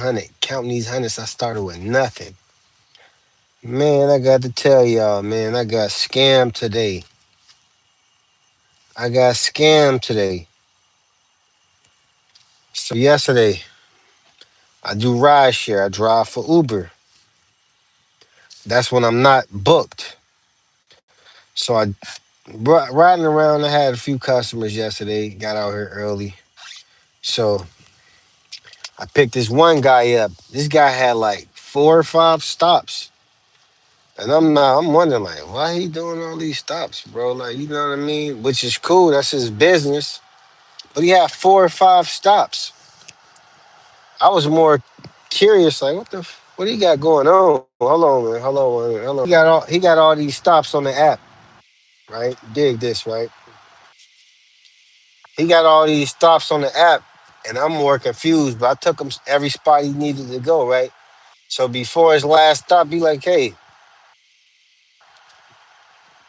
Counting these hundreds, I started with nothing. Man, I got to tell y'all, man, I got scammed today. I got scammed today. So yesterday, I do ride share. I drive for Uber. That's when I'm not booked. So riding around. I had a few customers yesterday. Got out here early. So I picked this one guy up. This guy had like 4 or 5 stops. And I'm wondering like, why he doing all these stops, bro? Like, you know what I mean? Which is cool. That's his business. But he had 4 or 5 stops. I was more curious, like, what he got going on? Hold on, man. Hold on, man. Hold on. He got all these stops on the app, right? Dig this, right? He got all these stops on the app, and I'm more confused. But I took him every spot he needed to go, right? So before his last stop, be like, hey,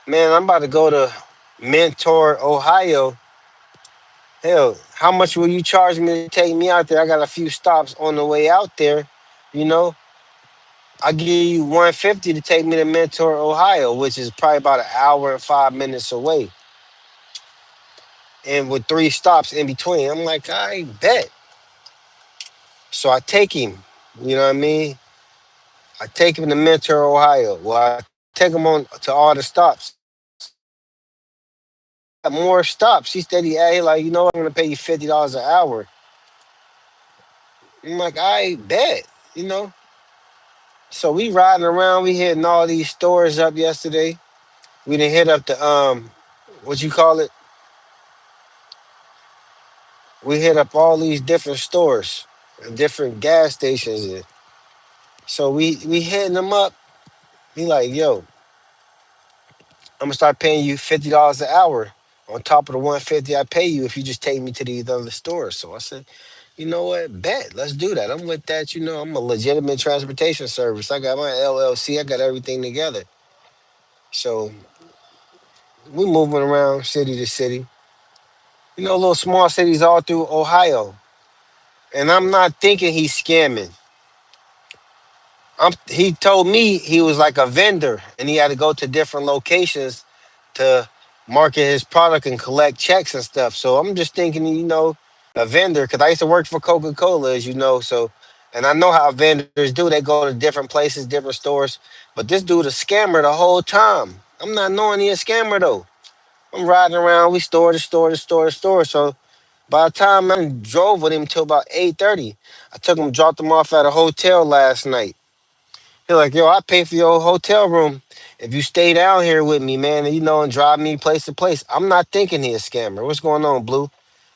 man, I'm about to go to Mentor, Ohio. Hell, how much will you charge me to take me out there? I got a few stops on the way out there. You know, I give you 150 to take me to Mentor, Ohio, which is probably about an hour and 5 minutes away, and with 3 stops in between. I'm like, I bet. So I take him. You know what I mean? I take him to Mentor, Ohio. Well, I take him on to all the stops. Got more stops. He said like, you know what? I'm gonna pay you $50 an hour. I'm like, I bet. You know. So we riding around. We hitting all these stores up yesterday. We didn't hit up the what you call it? We hit up all these different stores and different gas stations. And so we hitting them up. He like, yo, I'm gonna start paying you $50 an hour on top of the 150 I pay you if you just take me to these other stores. So I said, you know what? Bet. Let's do that. I'm with that. You know, I'm a legitimate transportation service. I got my LLC. I got everything together. So we moving around city to city. You know, little small cities all through Ohio. And I'm not thinking he's scamming. He told me he was like a vendor and he had to go to different locations to market his product and collect checks and stuff. So I'm just thinking, you know, a vendor, because I used to work for Coca Cola, as you know. So, and I know how vendors do. They go to different places, different stores. But this dude a scammer the whole time. I'm not knowing he a scammer though. I'm riding around. We store to store to store to store. So by the time I drove with him till about 8:30, I took him, dropped him off at a hotel last night. He like, yo, I pay for your hotel room if you stay down here with me, man, and you know, and drive me place to place. I'm not thinking he a scammer. What's going on, Blue?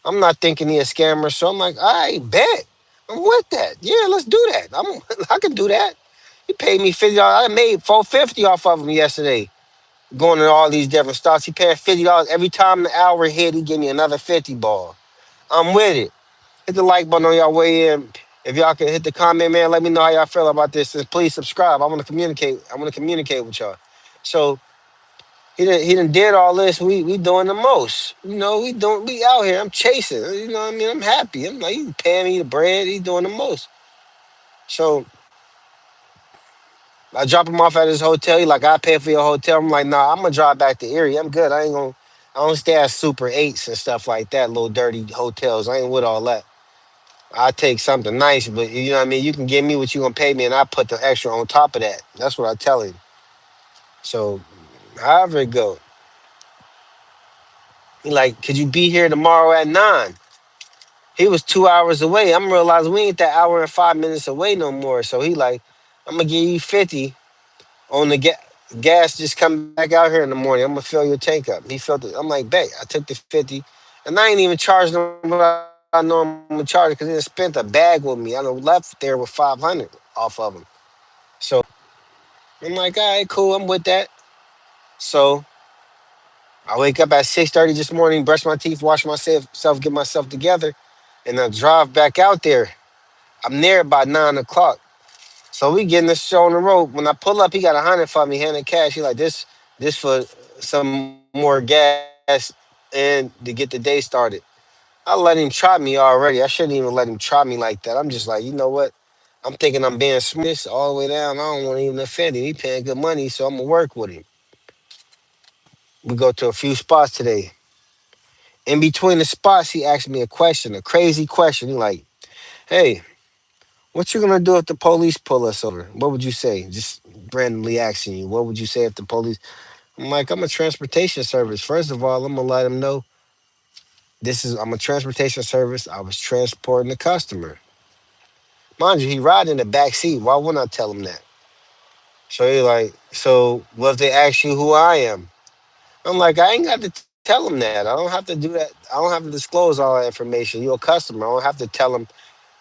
I'm not thinking he a scammer. So I'm like, I bet. I'm with that. Yeah, let's do that. I can do that. He paid me $50. I made 450 off of him yesterday. Going to all these different stops. He paid $50 every time the hour hit. He give me another 50 ball. I'm with it. Hit the like button on y'all way in. If y'all can hit the comment, man, let me know how y'all feel about this. And please subscribe. I want to communicate. I want to communicate with y'all. So he done did all this. We doing the most. You know, we out here. I'm chasing. You know what I mean? I'm happy. I'm like, he paying me the bread. He doing the most. So I drop him off at his hotel. He like, I pay for your hotel. I'm like, nah, I'm gonna drive back to Erie. I'm good. I don't stay at Super 8s and stuff like that, little dirty hotels. I ain't with all that. I take something nice, but you know what I mean? You can give me what you gonna pay me and I put the extra on top of that. That's what I tell him. So however it go. He like, could you be here tomorrow at 9? He was 2 hours away. I'm realizing we ain't that hour and 5 minutes away no more. So he like, I'm gonna give you 50 on the gas. Just come back out here in the morning. I'm gonna fill your tank up. He filled it. I'm like, bet. I took the 50, and I ain't even charged him what I normally charge because he done spent a bag with me. I done left there with 500 off of him. So I'm like, all right, cool. I'm with that. So I wake up at 6:30 this morning, brush my teeth, wash myself, get myself together, and I drive back out there. I'm there by 9 o'clock. So we getting this show on the road. When I pull up, he got 100 for me, handing cash. He like this for some more gas and to get the day started. I let him try me already. I shouldn't even let him try me like that. I'm just like, you know what? I'm thinking I'm being smart this all the way down. I don't want to even offend him. He paying good money, so I'm gonna work with him. We go to a few spots today. In between the spots, he asked me a question, a crazy question. He like, "Hey, what you gonna do if the police pull us over? What would you say?" Just randomly asking you, what would you say if the police? I'm like, I'm a transportation service. First of all, I'm gonna let them know I'm a transportation service. I was transporting the customer. Mind you, he ride in the back seat. Why wouldn't I tell him that? So he like, so what if they ask you who I am? I'm like, I ain't got to tell them that. I don't have to do that. I don't have to disclose all that information. You're a customer. I don't have to tell them.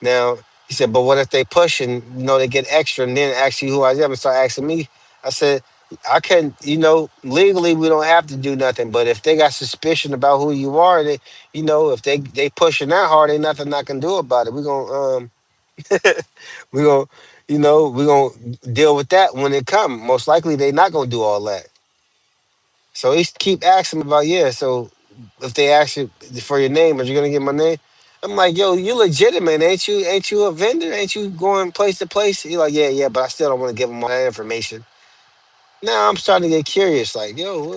Now, he said, but what if they push and, they get extra and then ask you who I am and start asking me? I said, I can, legally we don't have to do nothing. But if they got suspicion about who you are, if they pushing that hard, ain't nothing I can do about it. We gonna, we gonna deal with that when it come. Most likely they not gonna do all that. So he keep asking me about, yeah. So if they ask you for your name, are you gonna get my name? I'm like, yo, you legitimate, ain't you? Ain't you a vendor? Ain't you going place to place? He like, yeah, yeah, but I still don't want to give him all that information. Now I'm starting to get curious, like, yo,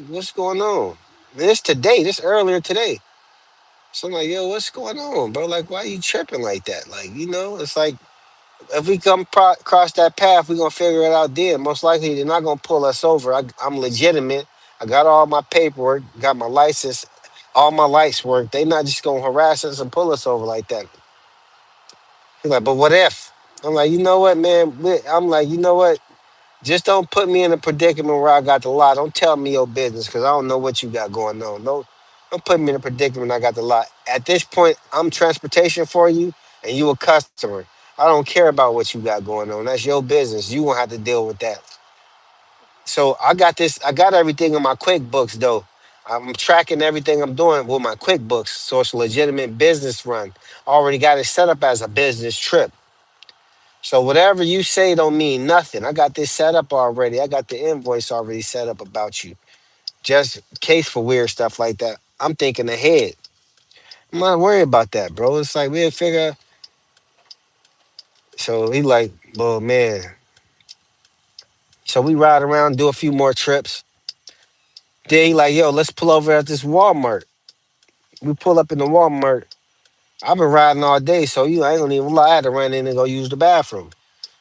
what's going on? This today, this earlier today. So I'm like, yo, what's going on, bro? Like, why you tripping like that? Like, it's like if we come cross that path, we're gonna figure it out then. Most likely, they're not gonna pull us over. I'm legitimate. I got all my paperwork, got my license, all my lights work. They not just gonna harass us and pull us over like that. He's like, but what if? I'm like, you know what, man? I'm like, you know what? Just don't put me in a predicament where I got the lot. Don't tell me your business because I don't know what you got going on. Don't put me in a predicament I got the lot. At this point, I'm transportation for you and you a customer. I don't care about what you got going on. That's your business. You won't have to deal with that. So I got everything in my QuickBooks though. I'm tracking everything I'm doing with my QuickBooks. So it's a legitimate business run. Already got it set up as a business trip. So whatever you say don't mean nothing. I got this set up already. I got the invoice already set up about you. Just in case for weird stuff like that. I'm thinking ahead. I'm not worried about that, bro. It's like we'll figure. So he like, well, man. So we ride around, do a few more trips. Then he like, yo, let's pull over at this Walmart. We pull up in the Walmart. I've been riding all day, so I ain't gonna even lie. I had to run in and go use the bathroom.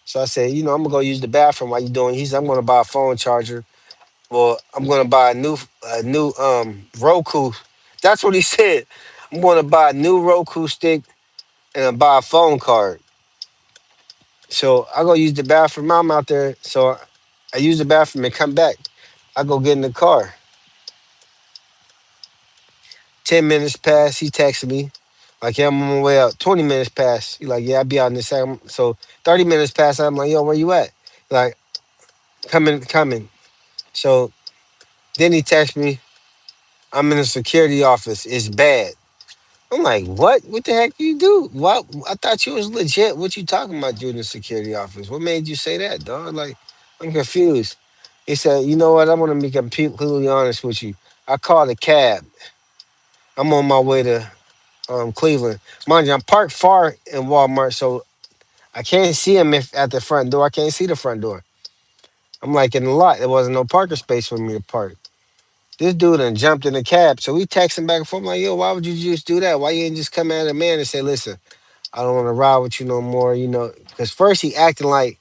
So I said, I'm gonna go use the bathroom while you doing. He said, I'm gonna buy a phone charger. Well, I'm gonna buy a new Roku. That's what he said. I'm gonna buy a new Roku stick and buy a phone card. So I go use the bathroom. I'm out there. So I use the bathroom and come back. I go get in the car. 10 minutes pass. He texted me. Like, yeah, I'm on my way out. 20 minutes pass. He like, yeah, I'll be out in a second. So 30 minutes pass. I'm like, yo, where you at? Like, coming, coming. So then he texts me, I'm in the security office. It's bad. I'm like, what? What the heck do you do? What? I thought you was legit. What you talking about? You in the security office? What made you say that, dog? Like, I'm confused. He said, you know what? I'm gonna be completely honest with you. I called a cab. I'm on my way to Cleveland. Mind you, I'm parked far in Walmart, so I can't see him if at the front door. I can't see the front door. I'm like in the lot. There wasn't no parking space for me to park. This dude done jumped in the cab. So we texting back and forth. I'm like, yo, why would you just do that? Why you didn't just come at a man and say, listen, I don't want to ride with you no more, Because first he acting like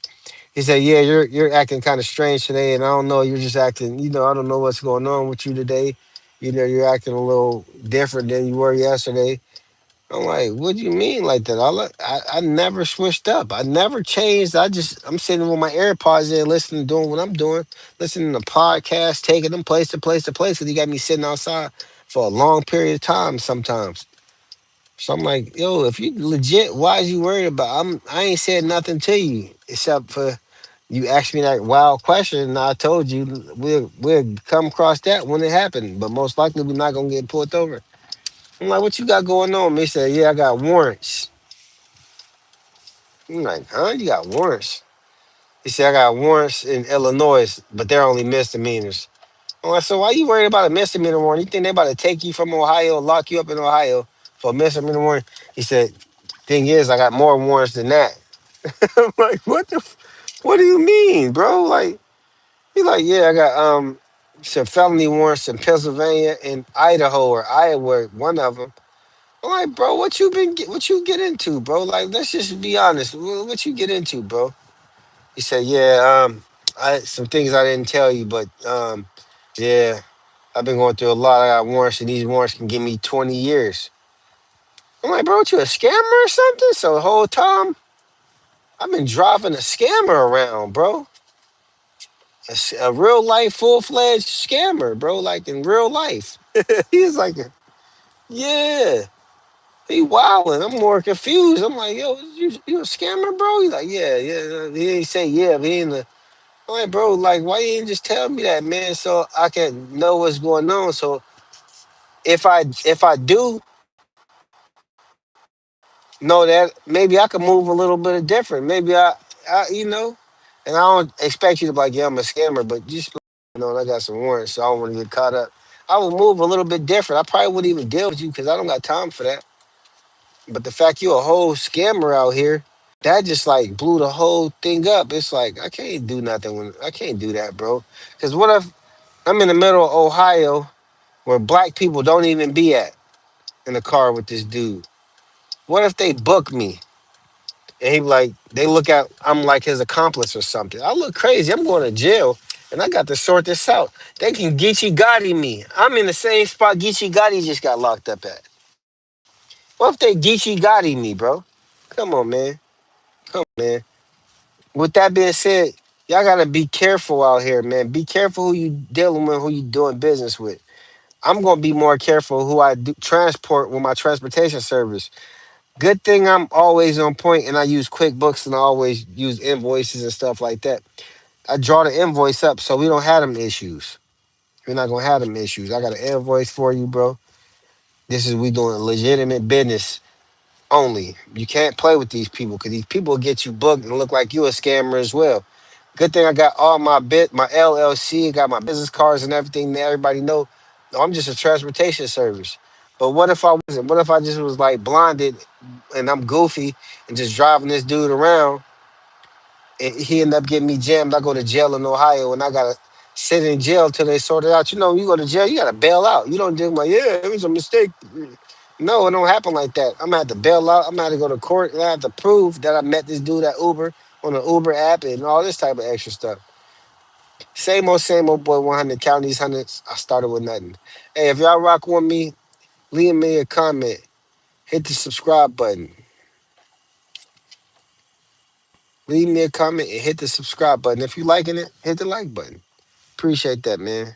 he said, yeah, you're acting kind of strange today, and I don't know, you're just acting, I don't know what's going on with you today. You're acting a little different than you were yesterday. I'm like, what do you mean like that? I never switched up. I never changed. I'm sitting with my AirPods in, listening, doing what I'm doing, listening to podcasts, taking them place to place to place. Because he got me sitting outside for a long period of time sometimes. So I'm like, yo, if you legit, why is you worried about? I ain't said nothing to you except for you asked me that wild question, and I told you we'll come across that when it happened. But most likely we're not gonna get pulled over. I'm like, what you got going on? He said, yeah, I got warrants. I'm like, huh? You got warrants? He said, I got warrants in Illinois, but they're only misdemeanors. I'm like, so why you worried about a misdemeanor warrant? You think they about to take you from Ohio, lock you up in Ohio for a misdemeanor warrant? He said, thing is, I got more warrants than that. I'm like, what do you mean, bro? Like, he like, yeah, I got some felony warrants in Pennsylvania and Idaho or Iowa, one of them. I'm like, bro, what you get into, bro? Like, let's just be honest. What you get into, bro? He said, yeah, I some things I didn't tell you, but yeah, I've been going through a lot. I got warrants, and these warrants can give me 20 years. I'm like, bro, what, you a scammer or something? So the whole time I've been driving a scammer around, bro. A real life, full fledged scammer, bro. Like in real life. He's like, yeah. He wilding. I'm more confused. I'm like, yo, you a scammer, bro? He's like, yeah, yeah. He ain't say yeah, but he in the. I'm like, bro, like, why you ain't just tell me that, man, so I can know what's going on. So if I do know that, maybe I could move a little bit different. Maybe and I don't expect you to be like, yeah, I'm a scammer, but just I got some warrants, so I don't want to get caught up. I would move a little bit different. I probably wouldn't even deal with you because I don't got time for that. But the fact you a whole scammer out here, that just like blew the whole thing up. It's like I can't do nothing when I can't do that, bro. Because what if I'm in the middle of Ohio where black people don't even be at in the car with this dude? What if they book me and he like they look at I'm like his accomplice or something? I look crazy. I'm going to jail and I got to sort this out. They can Geechee Gotti me. I'm in the same spot Geechee Gotti just got locked up at. What if they Geechee Gotti me, bro? Come on, man. Come on, man. With that being said, y'all gotta be careful out here, man. Be careful who you dealing with, who you doing business with. I'm gonna be more careful who I do transport with my transportation service. Good thing I'm always on point and I use QuickBooks and I always use invoices and stuff like that. I draw the invoice up so we don't have them issues. We're not gonna have them issues. I got an invoice for you, bro. This is we doing legitimate business only. You can't play with these people because these people get you booked and look like you a scammer as well. Good thing I got all my LLC, got my business cards and everything that everybody know. No, I'm just a transportation service. But what if I wasn't? What if I just was like blinded and I'm goofy and just driving this dude around and he ended up getting me jammed? I go to jail in Ohio and I gotta sit in jail till they sort it out. You know, you go to jail, you gotta bail out. You don't just like, yeah, it was a mistake. No, it don't happen like that. I'm gonna have to bail out. I'm gonna have to go to court and I have to prove that I met this dude at Uber on the Uber app and all this type of extra stuff. Same old boy, 100 counties, hundreds. I started with nothing. Hey, if y'all rock with me, leave me a comment. Hit the subscribe button. Leave me a comment and hit the subscribe button. If you liking it, hit the like button. Appreciate that, man.